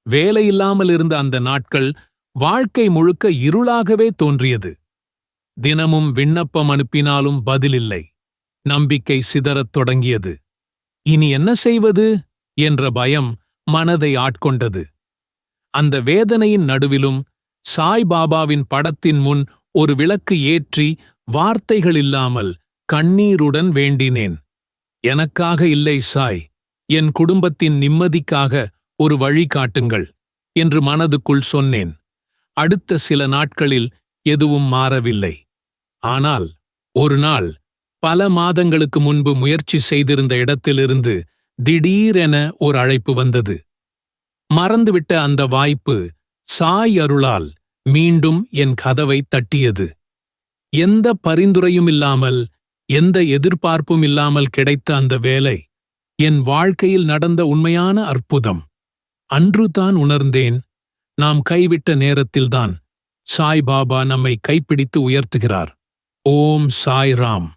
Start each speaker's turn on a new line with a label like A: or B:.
A: வேலையில்லாமல் இருந்த அந்த நாட்கள் வாழ்க்கை முழுக்க இருளாகவே தோன்றியது. தினமும் விண்ணப்பம் அனுப்பினாலும் பதிலில்லை. நம்பிக்கை சிதறத் தொடங்கியது. இனி என்ன செய்வது என்ற பயம் மனதை ஆட்கொண்டது. அந்த வேதனையின் நடுவிலும் சாய்பாபாவின் படத்தின் முன் ஒரு விளக்கு ஏற்றி வார்த்தைகளில்லாமல் கண்ணீருடன் வேண்டினேன். எனக்காக இல்லை சாய், என் குடும்பத்தின் நிம்மதிக்காக ஒரு வழி காட்டுங்கள் என்று மனதுக்குள் சொன்னேன். அடுத்த சில நாட்களில் எதுவும் மாறவில்லை. ஆனால் ஒரு நாள், பல மாதங்களுக்கு முன்பு முயற்சி செய்திருந்த இடத்திலிருந்து திடீரென ஒரு அழைப்பு வந்தது. மறந்துவிட்ட அந்த வாய்ப்பு சாய் அருளால் மீண்டும் என் கதவை தட்டியது. எந்த பரிந்துரையும் இல்லாமல், எந்த எதிர்பார்ப்பும் இல்லாமல் கிடைத்த அந்த வேலை என் வாழ்க்கையில் நடந்த உண்மையான அற்புதம். அன்றுதான் உணர்ந்தேன், நாம் கைவிட்ட நேரத்தில்தான் சாய்பாபா நம்மை கைப்பிடித்து உயர்த்துகிறார். ஓம் சாய் ராம்.